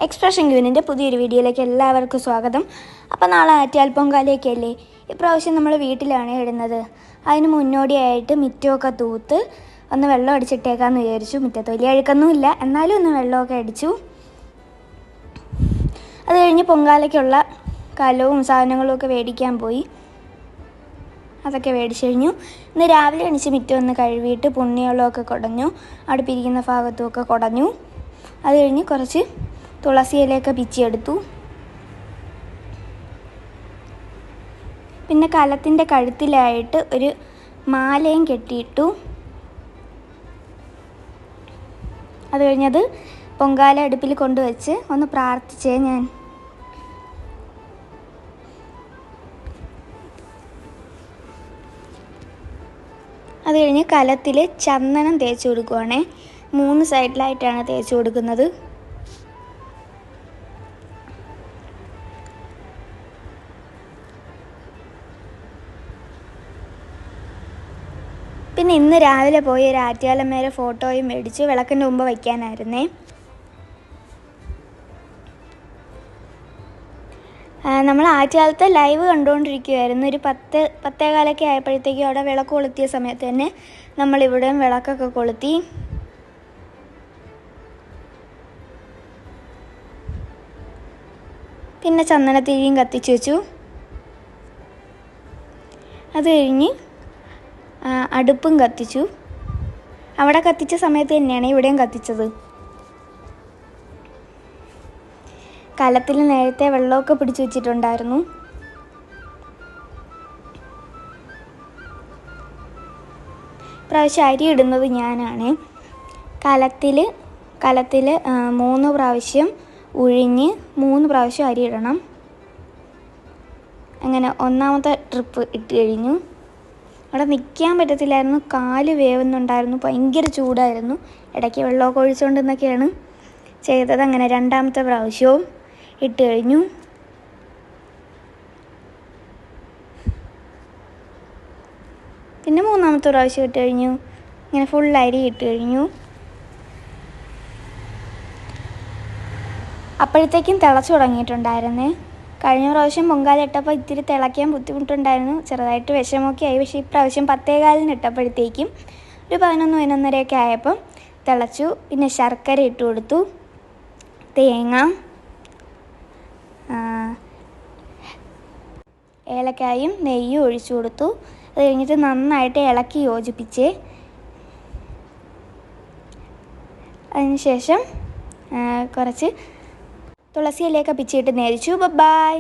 Expression ക്യൂനിൻ്റെ പുതിയൊരു വീഡിയോയിലേക്ക് എല്ലാവർക്കും സ്വാഗതം. അപ്പോൾ നാളെ ആറ്റുകാൽ പൊങ്കാലയൊക്കെ അല്ലേ. ഇപ്രാവശ്യം നമ്മൾ വീട്ടിലാണ് ഇടുന്നത്. അതിന് മുന്നോടിയായിട്ട് മുറ്റമൊക്കെ തൂത്ത് ഒന്ന് വെള്ളം അടിച്ചിട്ടേക്കാമെന്ന് വിചാരിച്ചു. മുറ്റത്ത് വലിയ അഴുക്കൊന്നുമില്ല, എന്നാലും ഒന്ന് വെള്ളമൊക്കെ അടിച്ചു. അത് കഴിഞ്ഞ് പൊങ്കാലയ്ക്കുള്ള കലവും സാധനങ്ങളും ഒക്കെ മേടിക്കാൻ പോയി. അതൊക്കെ മേടിച്ചു കഴിഞ്ഞു. ഇന്ന് രാവിലെ എണീച്ച് മുറ്റം ഒന്ന് കഴുകിയിട്ട് പുണ്യവെള്ളമൊക്കെ കുടഞ്ഞു. അടുപ്പിരിക്കുന്ന ഭാഗത്തുമൊക്കെ കുടഞ്ഞു. അത് കഴിഞ്ഞ് കുറച്ച് തുളസി ഇലയൊക്കെ പിച്ചിയെടുത്തു. പിന്നെ കലത്തിൻ്റെ കഴുത്തിലായിട്ട് ഒരു മാലയും കെട്ടിയിട്ടു. അത് കഴിഞ്ഞത് പൊങ്കാല അടുപ്പിൽ കൊണ്ടുവച്ച് ഒന്ന് പ്രാർത്ഥിച്ചേ ഞാൻ. അത് കഴിഞ്ഞ് കലത്തിൽ ചന്ദനം തേച്ച് കൊടുക്കുവാണേ. 3 സൈഡിലായിട്ടാണ് തേച്ച് കൊടുക്കുന്നത്. പിന്നെ ഇന്ന് രാവിലെ പോയി ഒരു ആറ്റുകാലമ്മയുടെ ഫോട്ടോയും മേടിച്ചു. വിളക്കിൻ്റെ മുമ്പ് വയ്ക്കാനായിരുന്നേ. നമ്മൾ ആറ്റുകാലത്തെ ലൈവ് കണ്ടുകൊണ്ടിരിക്കുകയായിരുന്നു. ഒരു 10-10:15 ആയപ്പോഴത്തേക്കും അവിടെ വിളക്ക് കൊളുത്തിയ സമയത്ത് തന്നെ നമ്മളിവിടെയും വിളക്കൊക്കെ കൊളുത്തി. പിന്നെ ചന്ദനത്തിരിയും കത്തിച്ചു വെച്ചു. അത് കഴിഞ്ഞ് അടുപ്പും കത്തിച്ചു. അവിടെ കത്തിച്ച സമയത്ത് തന്നെയാണ് ഇവിടെയും കത്തിച്ചത്. കലത്തിൽ നേരത്തെ വെള്ളമൊക്കെ പിടിച്ചു വെച്ചിട്ടുണ്ടായിരുന്നു. പ്രാവശ്യം അരി ഇടുന്നത് ഞാനാണ്. കലത്തിൽ 3 പ്രാവശ്യം ഉഴിഞ്ഞ് 3 പ്രാവശ്യം അരി ഇടണം. അങ്ങനെ 1ാമത്തെ ട്രിപ്പ് ഇട്ട് കഴിഞ്ഞു. അവിടെ നിൽക്കാൻ പറ്റത്തില്ലായിരുന്നു, കാല് വേവുന്നുണ്ടായിരുന്നു, ഭയങ്കര ചൂടായിരുന്നു. ഇടയ്ക്ക് വെള്ളമൊക്കെ ഒഴിച്ചുകൊണ്ടെന്നൊക്കെയാണ് ചെയ്തത്. അങ്ങനെ 2ാമത്തെ പ്രാവശ്യവും ഇട്ട് കഴിഞ്ഞു. പിന്നെ 3ാമത്തെ പ്രാവശ്യം ഇട്ട് കഴിഞ്ഞു. ഇങ്ങനെ ഫുൾ അരി ഇട്ട് കഴിഞ്ഞു. അപ്പോഴത്തേക്കും തിളച്ചു തുടങ്ങിയിട്ടുണ്ടായിരുന്നേ. കഴിഞ്ഞ പ്രാവശ്യം പൊങ്കാല ഇട്ടപ്പോൾ ഇത്തിരി തിളയ്ക്കാൻ ബുദ്ധിമുട്ടുണ്ടായിരുന്നു, ചെറുതായിട്ട് വിഷമമൊക്കെ ആയി. പക്ഷേ ഇപ്രാവശ്യം 10:15 ഇട്ടപ്പോഴത്തേക്കും ഒരു 11-11:30 ആയപ്പം തിളച്ചു. പിന്നെ ശർക്കര ഇട്ട് കൊടുത്തു, തേങ്ങ, ഏലക്കായും നെയ്യും ഒഴിച്ചു കൊടുത്തു. അത് കഴിഞ്ഞിട്ട് നന്നായിട്ട് ഇളക്കി യോജിപ്പിച്ച് അതിനുശേഷം കുറച്ച് തുളസി ഇലയൊക്കെ പിച്ചിട്ട് നേദിച്ചു. ബൈ.